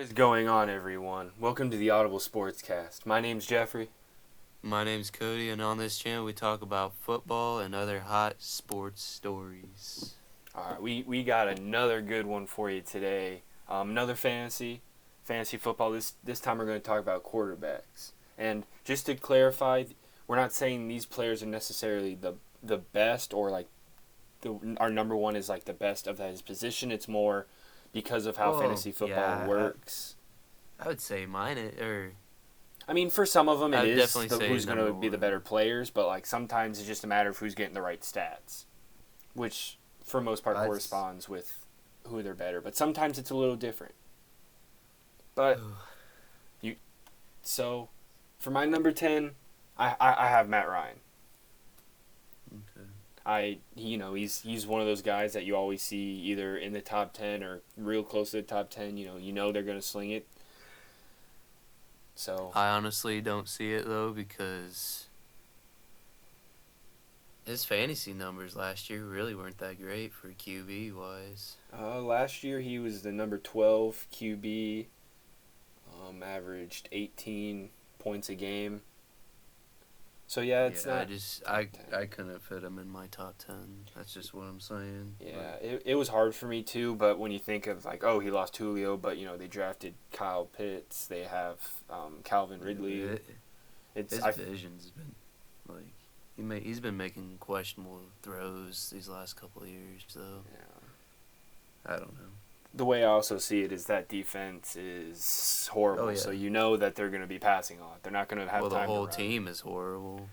is going on, everyone? Welcome to the Audible Sportscast. My name's Jeffrey. My name's Cody, and on this channel we talk about football and other hot sports stories. All right, we got another good one for you today. Another fantasy football. This time we're going to talk about quarterbacks. And just to clarify, we're not saying these players are necessarily the best or like our number one is like the best of his position. It's more because of how fantasy football works. I would say I mean, for some of them, it is who's going to be the better players, but like sometimes it's just a matter of who's getting the right stats, which for most part corresponds with who they're better. But sometimes it's a little different. But so for my number 10, I have Matt Ryan. Okay. He's one of those guys that you always see either in the top 10 or real close to the top 10. You know they're going to sling it. So I honestly don't see it though because his fantasy numbers last year really weren't that great for QB wise. Last year he was the number 12 QB, averaged 18 points a game. So yeah, it's not. I couldn't fit him in my top 10. That's just what I'm saying. Yeah, it was hard for me too. But when you think of like, he lost Julio, but they drafted Kyle Pitts. They have Calvin Ridley. His vision's been like he's been making questionable throws these last couple of years. So yeah, I don't know. The way I also see it is that defense is horrible. Oh, yeah. So you know that they're going to be passing on. They're not going to have time to run. The whole team is horrible.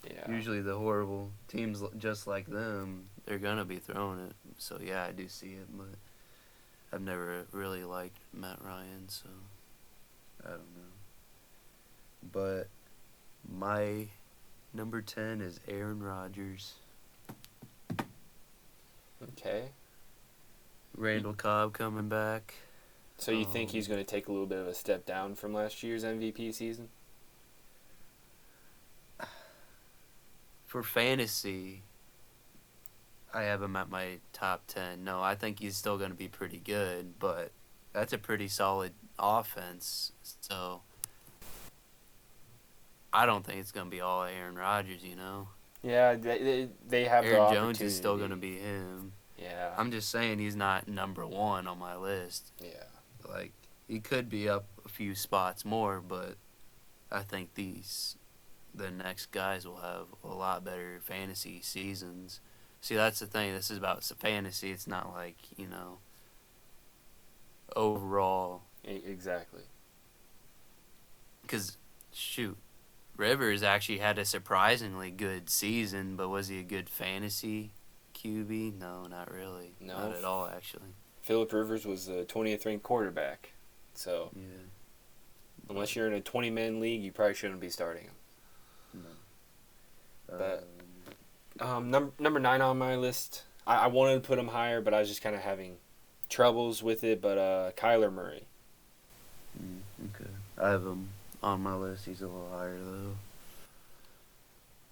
Yeah. Usually the horrible teams just like them, they're going to be throwing it. So, yeah, I do see it. But I've never really liked Matt Ryan, so I don't know. But my number 10 is Aaron Rodgers. Okay. Randall Cobb coming back. So you think he's going to take a little bit of a step down from last year's MVP season? For fantasy, I have him at my top 10. No, I think he's still going to be pretty good, but that's a pretty solid offense. So I don't think it's going to be all Aaron Rodgers, Yeah, they have Aaron Jones is still going to be him. Yeah. I'm just saying he's not number one on my list. Yeah. Like, he could be up a few spots more, but I think the next guys will have a lot better fantasy seasons. See, that's the thing. This is about fantasy. It's not like, overall. Exactly. Because, shoot, Rivers actually had a surprisingly good season, but was he a good fantasy QB? No, not really. No. Not at all, actually. Phillip Rivers was the 20th ranked quarterback. So, yeah. Unless you're in a 20-man league, you probably shouldn't be starting him. No. But number 9 on my list, I wanted to put him higher, but I was just kind of having troubles with it. But Kyler Murray. Okay. I have him on my list. He's a little higher, though.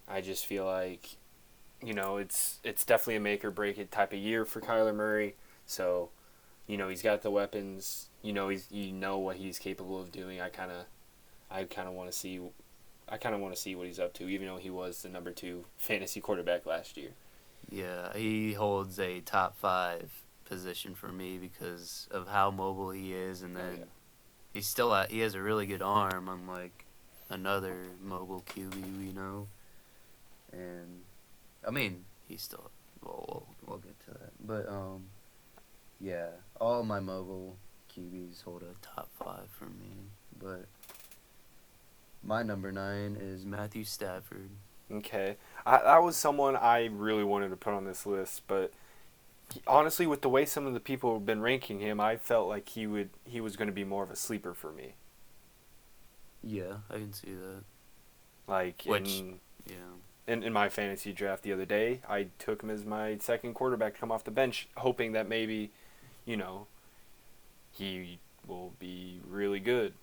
I just feel like it's definitely a make or break it type of year for Kyler Murray. So, he's got the weapons. What he's capable of doing. I kind of want to see what he's up to, even though he was the number 2 fantasy quarterback last year. Yeah, he holds a top 5 position for me because of how mobile he is, and then he has a really good arm, unlike another mobile QB we know. And I mean, he's still. We'll get to that, but yeah, all my mobile QBs hold a top 5 for me. But my number 9 is Matthew Stafford. Okay, that was someone I really wanted to put on this list, but honestly, with the way some of the people have been ranking him, I felt like he was going to be more of a sleeper for me. Yeah, I can see that. In my fantasy draft the other day, I took him as my second quarterback to come off the bench, hoping that maybe, he will be really good.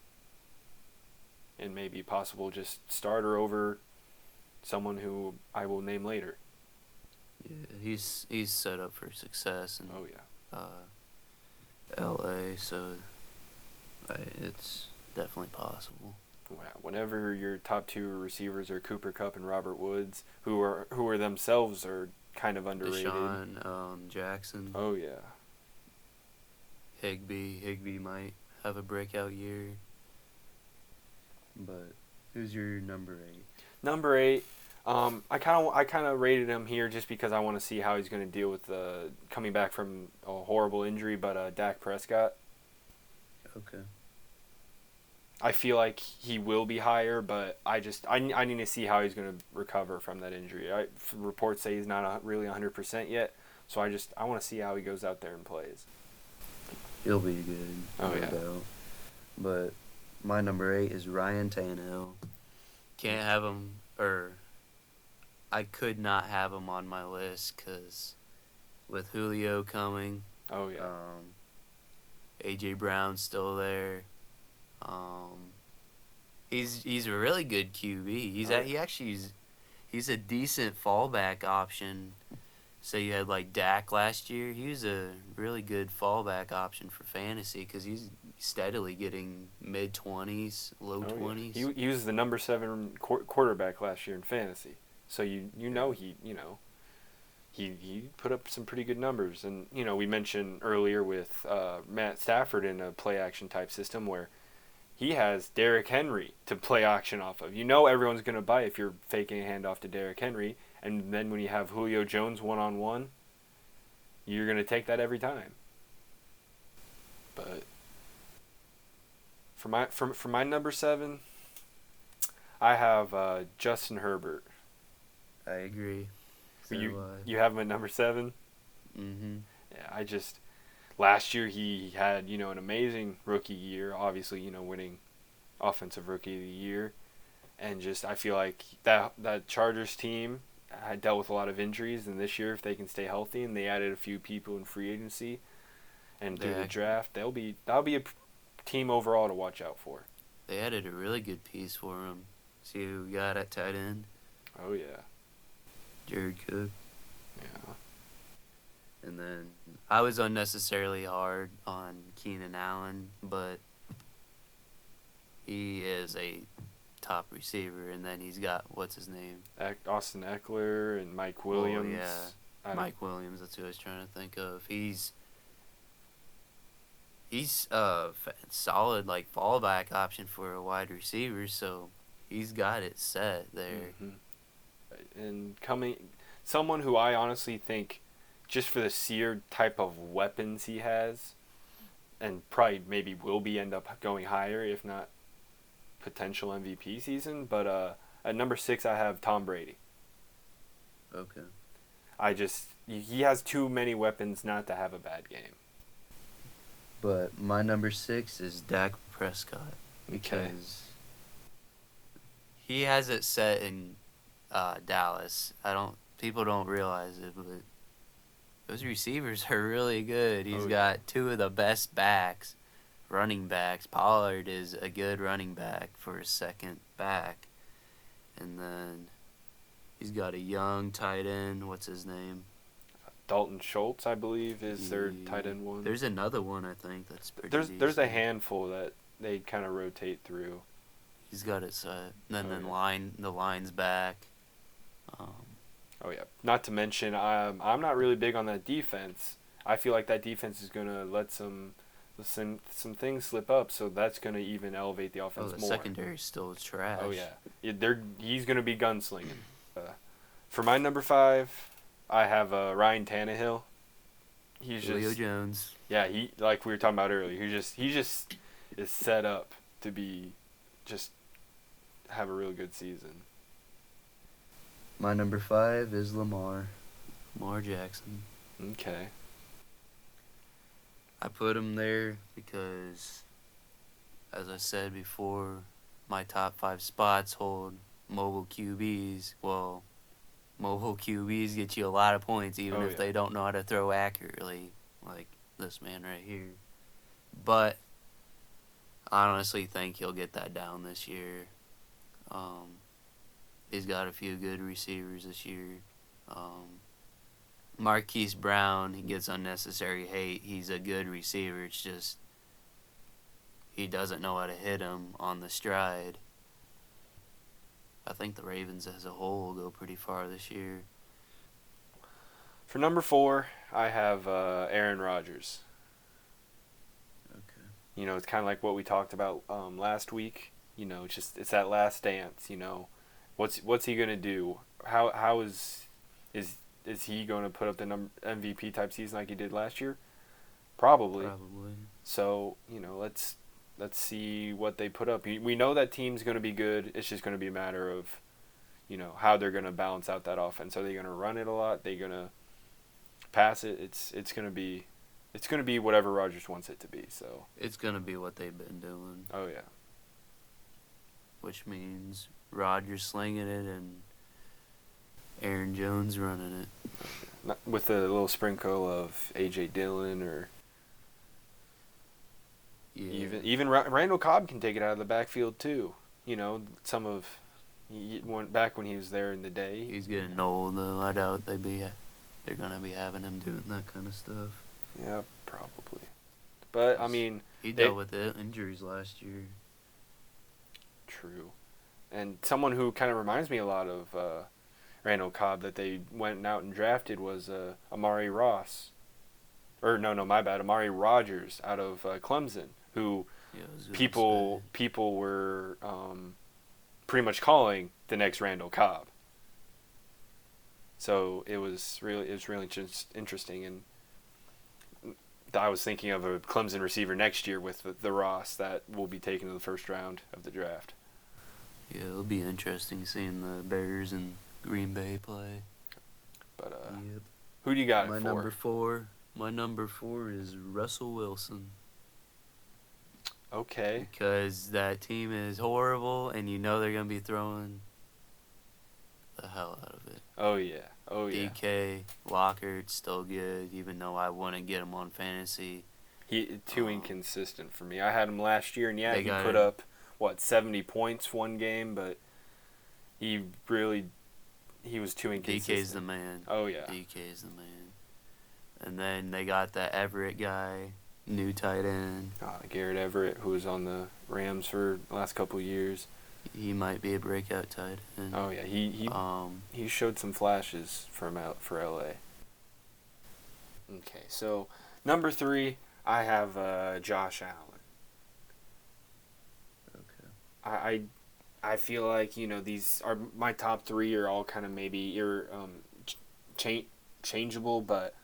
And maybe possible just starter over someone who I will name later. Yeah, he's set up for success in Oh yeah. LA, so It's definitely possible. Whenever your top two receivers are Cooper Kupp and Robert Woods, who are themselves are kind of underrated. Deshaun Jackson. Oh yeah. Higbee might have a breakout year. But who's your number 8? Number 8, I kind of rated him here just because I want to see how he's going to deal with coming back from a horrible injury. But Dak Prescott. Okay. I feel like he will be higher, but I need to see how he's going to recover from that injury. Reports say he's not really 100% yet, so I want to see how he goes out there and plays. He'll be good. Oh, yeah. Doubt. But my number 8 is Ryan Tannehill. Can't have him, or I could not have him on my list because with Julio coming, oh yeah, A.J. Brown's still there. He's a really good QB. He's a decent fallback option. Say you had like Dak last year, he was a really good fallback option for fantasy because he's steadily getting mid-20s, low 20s. Yeah. He was the number 7 quarterback last year in fantasy, so he put up some pretty good numbers. And we mentioned earlier with Matt Stafford in a play action type system where he has Derrick Henry to play action off of. Everyone's going to buy if you're faking a handoff to Derrick Henry. And then when you have Julio Jones one-on-one, you're going to take that every time. But for my number 7, I have Justin Herbert. I agree. So you have him at number 7? Mm-hmm. Yeah, last year he had, an amazing rookie year, obviously, winning offensive rookie of the year. And I feel like that Chargers team had dealt with a lot of injuries, and this year if they can stay healthy and they added a few people in free agency and through the draft, that'll be a team overall to watch out for. They added a really good piece for him. See who we got at tight end? Oh yeah, Jared Cook. Yeah. And then I was unnecessarily hard on Keenan Allen, but he is a top receiver, and then he's got, what's his name? Austin Eckler and Mike Williams. Oh, yeah. Mike Williams, that's who I was trying to think of. He's solid, like, fallback option for a wide receiver, so he's got it set there. Mm-hmm. And someone who I honestly think, just for the sheer type of weapons he has, and probably maybe will end up going higher, if not potential MVP season, but at number 6 I have Tom Brady. Okay. He has too many weapons not to have a bad game. But my number 6 is Dak Prescott. Okay. Because he has it set in Dallas. People don't realize it, but those receivers are really good. He's got 2 of the best running backs. Pollard is a good running back for his second back. And then he's got a young tight end. What's his name? Dalton Schultz, I believe, is their tight end one. There's another one, I think, that's pretty There's a handful that they kind of rotate through. He's got it set. And then the line's back. Oh, yeah. Not to mention, I'm not really big on that defense. I feel like that defense is going to let some things slip up, so that's going to even elevate the offense more. The secondary's still trash. Oh, yeah. He's going to be gunslinging. For my number 5, I have Ryan Tannehill. Julio Jones. Yeah, he, like we were talking about earlier, he just is set up to be have a really good season. My number 5 is Lamar Jackson. Okay. I put him there because, as I said before, my top 5 spots hold mobile QBs. Well, mobile QBs get you a lot of points even if they don't know how to throw accurately, like this man right here. But I honestly think he'll get that down this year. He's got a few good receivers this year. Marquise Brown, he gets unnecessary hate. He's a good receiver. It's just he doesn't know how to hit him on the stride. I think the Ravens as a whole will go pretty far this year. For number 4, I have Aaron Rodgers. Okay. You know, it's kind of like what we talked about last week. You know, it's that last dance. You know, what's he gonna do? How is he going to put up the MVP type season like he did last year? Probably. So you know, let's see what they put up. We know that team's going to be good. It's just going to be a matter of, you know, how they're going to balance out that offense. Are they going to run it a lot? They're going to pass it. It's going to be whatever Rodgers wants it to be. So it's going to be what they've been doing. Oh yeah. Which means Rodgers slinging it and Aaron Jones running it. With a little sprinkle of A.J. Dillon or even Randall Cobb can take it out of the backfield too. You know, back when he was there in the day. He's getting old though. I doubt they're gonna be having him doing that kind of stuff. Yeah, probably. But I mean, he dealt with injuries last year. True, and someone who kind of reminds me a lot of Randall Cobb that they went out and drafted was Amari Rodgers out of Clemson, who people were pretty much calling the next Randall Cobb. So it was really just interesting, and I was thinking of a Clemson receiver next year with the Ross that will be taken to the first round of the draft. Yeah, it'll be interesting seeing the Bears and Green Bay play. But who do you got? My number 4 is Russell Wilson. Okay. Because that team is horrible, and you know they're gonna be throwing the hell out of it. Oh yeah. DK, Lockert's still good, even though I wouldn't get him on fantasy. He too inconsistent for me. I had him last year, and he put up 70 points one game, but he was too inconsistent. DK's the man. Oh yeah. DK's the man. And then they got that Everett guy, new tight end. Garrett Everett, who was on the Rams for the last couple of years. He might be a breakout tight end. Oh yeah, he showed some flashes for LA. Okay, so number 3, I have Josh Allen. Okay. I feel like, you know, these are my top 3 are all kind of maybe changeable, but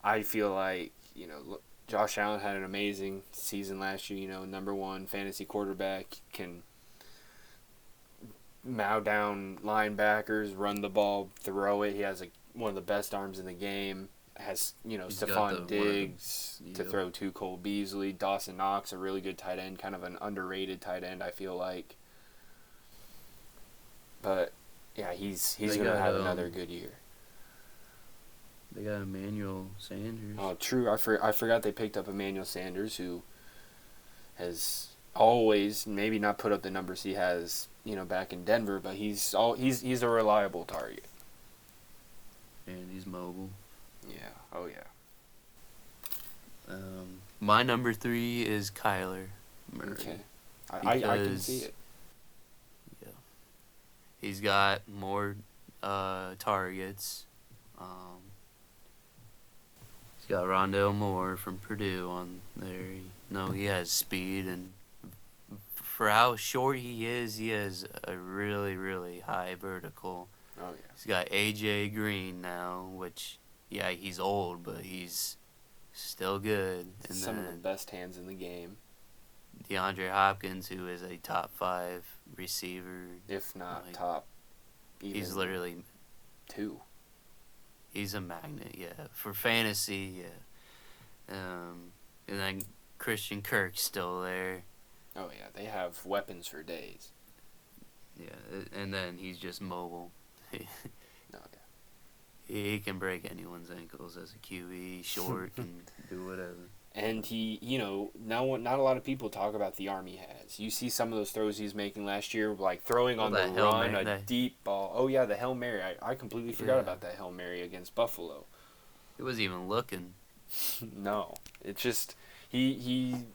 I feel like, you know, Josh Allen had an amazing season last year. You know, number 1 fantasy quarterback, can mow down linebackers, run the ball, throw it. He has one of the best arms in the game. Has, you know, Stephon Diggs to throw to, Cole Beasley, Dawson Knox, a really good tight end, kind of an underrated tight end, I feel like. But yeah, he's going to have another good year. They got Emmanuel Sanders. Oh, true. I forgot they picked up Emmanuel Sanders, who has always maybe not put up the numbers he has, you know, back in Denver, but he's a reliable target. And he's mobile. Yeah. Oh yeah. My number 3 is Kyler Murray. Okay. I can see it. Yeah. He's got more targets. He's got Rondale Moore from Purdue on there. He has speed, and for how short he has a really, really high vertical. Oh yeah. He's got A.J. Green now, which, yeah, he's old, but he's still good. And some of the best hands in the game. DeAndre Hopkins, who is a top 5 receiver. If not top. He's literally 2. He's a magnet, yeah. For fantasy, yeah. And then Christian Kirk's still there. Oh, yeah. They have weapons for days. Yeah, and then he's just mobile. Oh, yeah. He can break anyone's ankles as a QE, short, can do whatever. And he, you know, not a lot of people talk about the arm he has. You see some of those throws he's making last year, like throwing on the run, a deep ball. Oh, yeah, the Hail Mary. I completely forgot about that Hail Mary against Buffalo. He wasn't even looking. No. It's just, he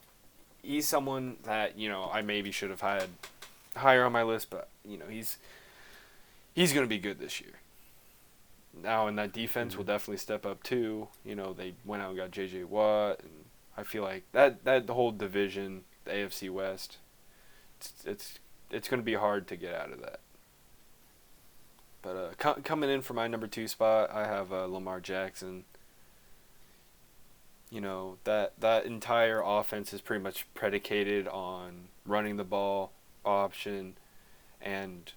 he's someone that, I maybe should have had higher on my list, but, he's going to be good this year. Now, and that defense will definitely step up too. They went out and got J.J. Watt, and I feel like that the whole division, the AFC West, it's going to be hard to get out of that. But coming in for my number 2 spot, I have Lamar Jackson. That entire offense is pretty much predicated on running the ball option, and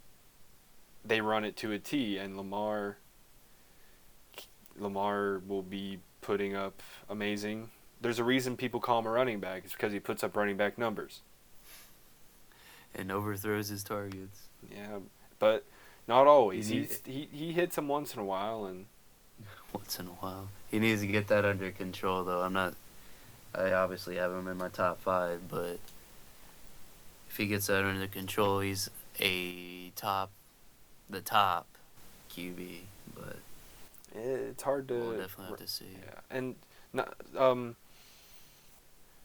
they run it to a T, and Lamar will be putting up amazing. There's a reason people call him a running back. It's because he puts up running back numbers. And overthrows his targets. Yeah, but not always. He hits them once in a while, and once in a while. He needs to get that under control, though. I obviously have him in my top 5, but if he gets that under control, he's the top QB. But it's hard to. We'll definitely have to see. Yeah,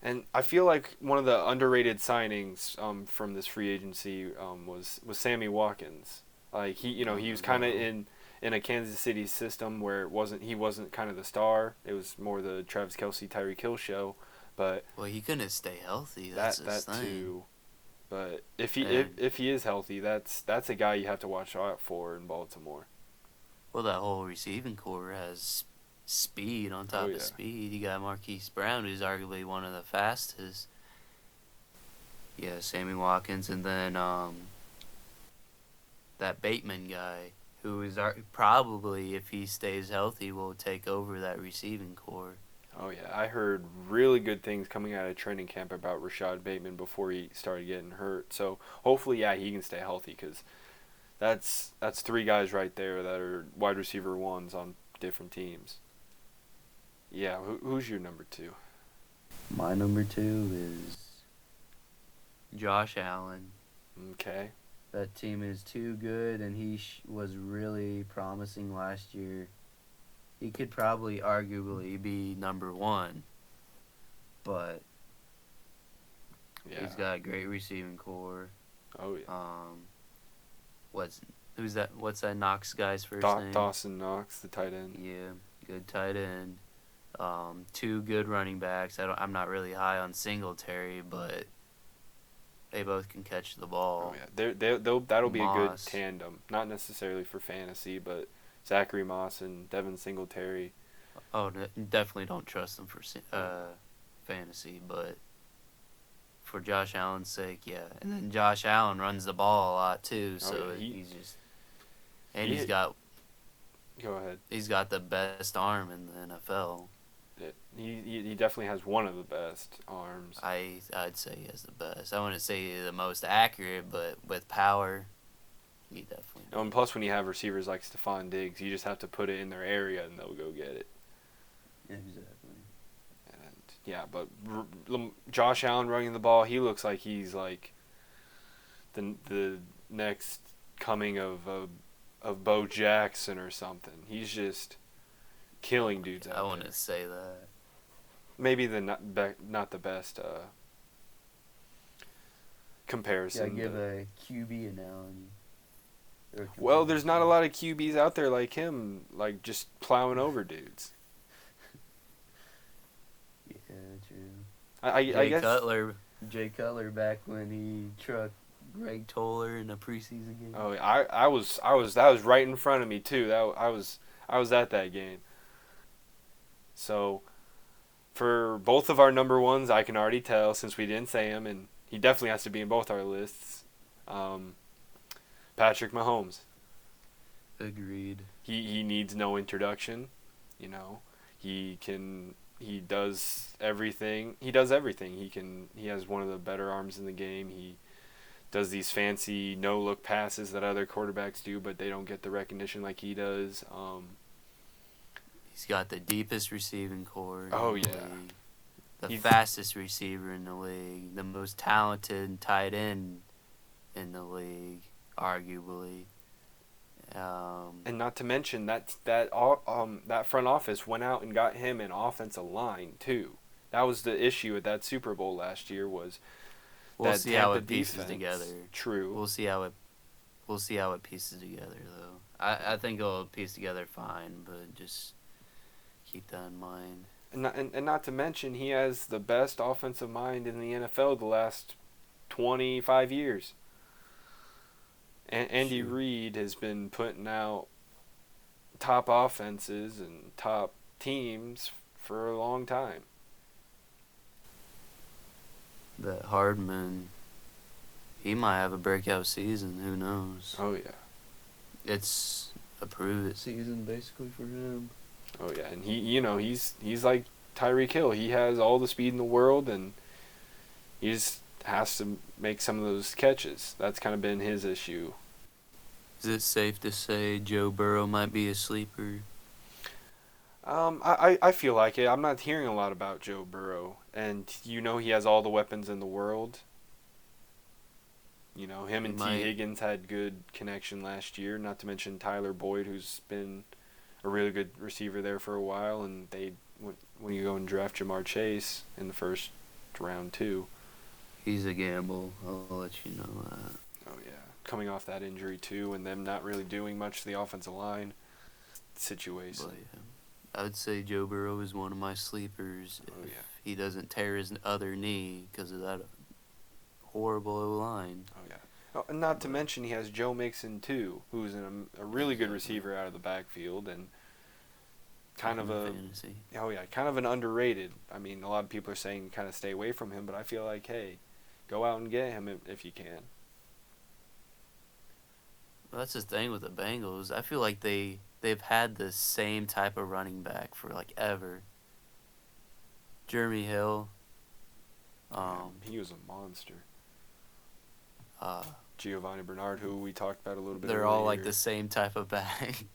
and I feel like one of the underrated signings from this free agency was Sammy Watkins. Like he was kind of in a Kansas City system where he wasn't kind of the star. It was more the Travis Kelce, Tyreek Hill show. But he couldn't stay healthy. That's his thing. Too. But if he is healthy, that's a guy you have to watch out for in Baltimore. Well, that whole receiving core has speed on top of speed. You got Marquise Brown, who's arguably one of the fastest. Yeah, Sammy Watkins, and then that Bateman guy, who is probably, if he stays healthy, will take over that receiving core. Oh, yeah. I heard really good things coming out of training camp about Rashad Bateman before he started getting hurt. So, hopefully, he can stay healthy, because that's 3 guys right there that are wide receiver 1s on different teams. Yeah, who's your number 2? My number 2 is Josh Allen. Okay. That team is too good, and he was really promising last year. He could probably arguably be number 1, but he's got a great receiving core. Oh yeah. Who's that? What's that Knox guy's first name? Dawson Knox, the tight end. Yeah, good tight end. 2 good running backs. I'm not really high on Singletary, but they both can catch the ball. Oh yeah, that'll be a good tandem. Not necessarily for fantasy, but Zachary Moss and Devin Singletary. Oh, definitely don't trust them for fantasy, but for Josh Allen's sake, yeah. And then Josh Allen runs the ball a lot too, so he's just. And he's got. Go ahead. He's got the best arm in the NFL. He definitely has one of the best arms. I'd say he has the best. I wouldn't say the most accurate, but with power, he definitely. And plus, when you have receivers like Stephon Diggs, you just have to put it in their area and they'll go get it. Exactly. And yeah, but Josh Allen running the ball, he looks like he's like the next coming of Bo Jackson or something. He's just killing dudes out there. I wouldn't say that. Maybe not the best comparison. Yeah, give a QB analogy. Well, there's not a lot of QBs out there like him, like just plowing over dudes. Yeah, true. I guess Jay Cutler back when he trucked Greg Toller in a preseason game. Oh, that was right in front of me too. I was at that game. So, for both of our number 1s, I can already tell since we didn't say him, and he definitely has to be in both our lists. Patrick Mahomes. Agreed. He needs no introduction. He does everything. He has one of the better arms in the game. He does these fancy no-look passes that other quarterbacks do, but they don't get the recognition like he does. He's got the deepest receiving core. Oh, yeah. The fastest receiver in the league. The most talented tight end in the league, arguably. And not to mention that front office went out and got him an offensive line, too. That was the issue at that Super Bowl last year was We'll that see Tampa how it pieces defense. together. True. We'll see how it pieces together though. I think it'll piece together fine, but just keep that in mind. And not to mention, he has the best offensive mind in the NFL the last 25 years. And Andy Reid has been putting out top offenses and top teams for a long time. That Hardman, he might have a breakout season. Who knows? Oh, yeah. It's a prove-it season, basically, for him. Oh, yeah. And he's like Tyreek Hill. He has all the speed in the world, and he just has to make some of those catches. That's kind of been his issue. Is it safe to say Joe Burrow might be a sleeper? I feel like it. I'm not hearing a lot about Joe Burrow, and he has all the weapons in the world. Him and T. Higgins had good connection last year, not to mention Tyler Boyd, who's been a really good receiver there for a while, and when you go and draft Jamar Chase in the first round too. He's a gamble, I'll let you know that. Oh, yeah. Coming off that injury too, and them not really doing much to the offensive line situation. But, yeah. I would say Joe Burrow is one of my sleepers if he doesn't tear his other knee because of that horrible O-line. Oh, yeah. Oh, and not to mention he has Joe Mixon, too, who's a really good receiver out of the backfield and kind of fantasy. Kind of an underrated. I mean, a lot of people are saying kind of stay away from him, but I feel like, hey, go out and get him if you can. Well, that's the thing with the Bengals. I feel like they've had the same type of running back for like ever. Jeremy Hill. He was a monster. Giovanni Bernard, who we talked about a little bit They're earlier. all like the same type of back.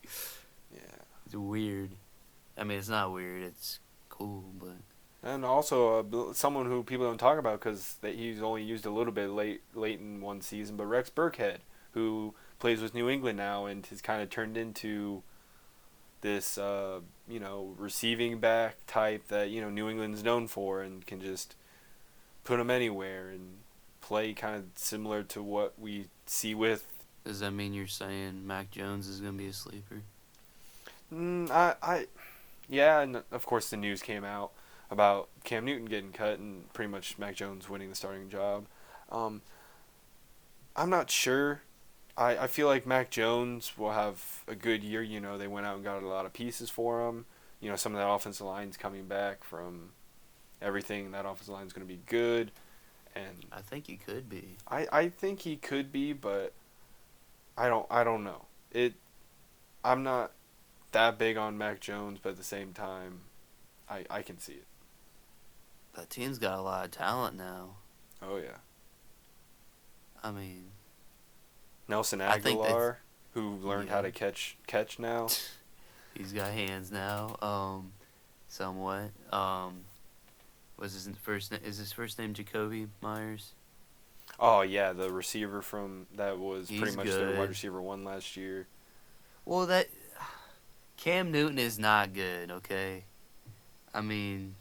Yeah. It's weird. I mean, it's not weird. It's cool, but. And also someone who people don't talk about because he's only used a little bit late in one season, but Rex Burkhead, who plays with New England now and has kind of turned into this, receiving back type that, New England's known for and can just put him anywhere and play kind of similar to what we see with. Does that mean you're saying Mac Jones is going to be a sleeper? Yeah, and of course the news came out about Cam Newton getting cut and pretty much Mac Jones winning the starting job. I'm not sure. I feel like Mac Jones will have a good year. They went out and got a lot of pieces for him. Some of that offensive line's coming back from everything. That offensive line's going to be good. And I think he could be. I think he could be, but I don't know. I'm not that big on Mac Jones, but at the same time, I can see it. That team's got a lot of talent now. Oh, yeah. I mean... Nelson Aguilar, who learned how to catch now. He's got hands now, somewhat. Was his first name? Is his first name Jacoby Myers? Oh yeah, the receiver that was He's pretty much good. their wide receiver one last year. Well, Cam Newton is not good. Okay, I mean,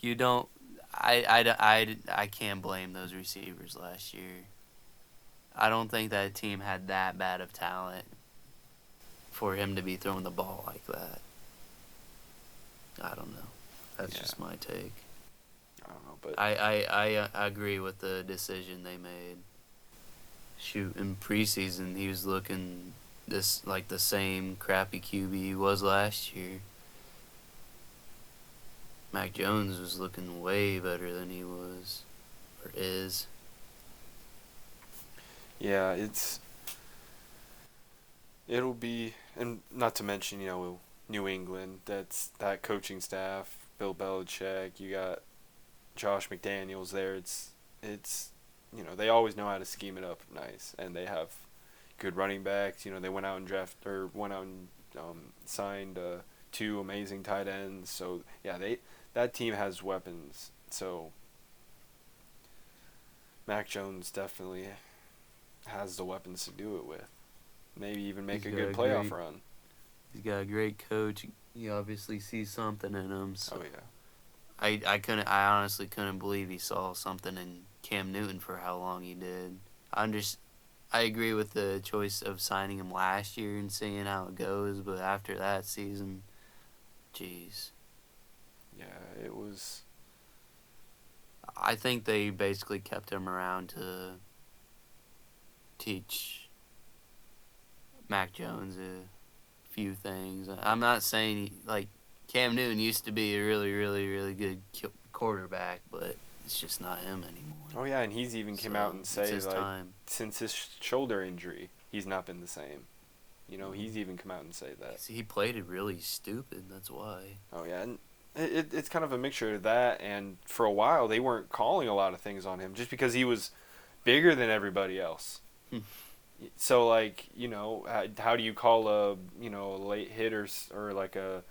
you don't. I can't blame those receivers last year. I don't think that team had that bad of talent for him to be throwing the ball like that. I don't know. That's just my take. I don't know, but I agree with the decision they made. Shoot, in preseason he was looking like the same crappy QB he was last year. Mac Jones was looking way better than he was or is. Yeah, it'll be, and not to mention, New England, that coaching staff, Bill Belichick, you got Josh McDaniels there. It's they always know how to scheme it up nice, and they have good running backs. They went out and signed 2 amazing tight ends. So yeah, that team has weapons. So Mac Jones definitely has the weapons to do it with. Maybe even make a good playoff run. He's got a great coach. You obviously see something in him. So Oh yeah. I honestly couldn't believe he saw something in Cam Newton for how long he did. I agree with the choice of signing him last year and seeing how it goes, but after that season, jeez. Yeah, it was. I think they basically kept him around to teach Mac Jones a few things. I'm not saying Cam Newton used to be a really, really, really good quarterback, but it's just not him anymore. Oh yeah, and he's even came out and said his like time. since his shoulder injury, he's not been the same. You know, he's even come out and say that. He played it really stupid. That's why. Oh yeah, and it's kind of a mixture of that, and for a while they weren't calling a lot of things on him just because he was bigger than everybody else. So like, you know, how do you call a late hit or like a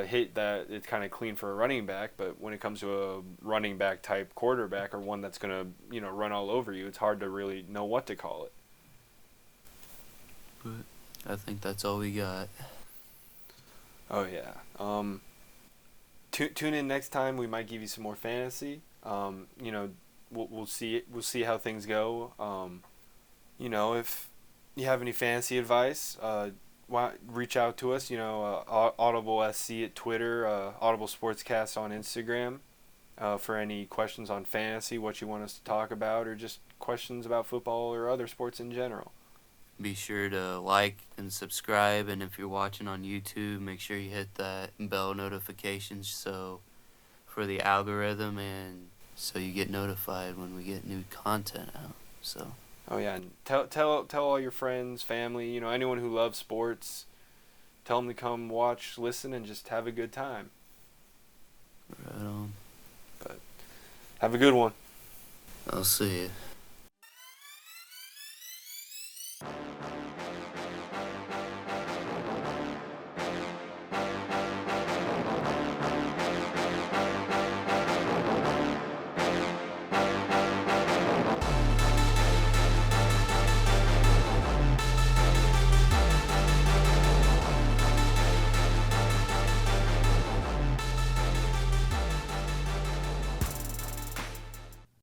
hit that it's kind of clean for a running back, but when it comes to a running back type quarterback or one that's gonna run all over you, it's hard to really know what to call it. But I think that's all we got. Oh yeah. Tune in next time. We might give you some more fantasy. We'll see how things go. If you have any fantasy advice, reach out to us. Audible SC at Twitter, Audible Sportscast on Instagram, for any questions on fantasy, what you want us to talk about, or just questions about football or other sports in general. Be sure to like and subscribe, and if you're watching on YouTube, make sure you hit that bell notifications for the algorithm, and so you get notified when we get new content out. So. Oh yeah, and tell all your friends, family, anyone who loves sports, tell them to come watch, listen, and just have a good time. Right on. But have a good one. I'll see you.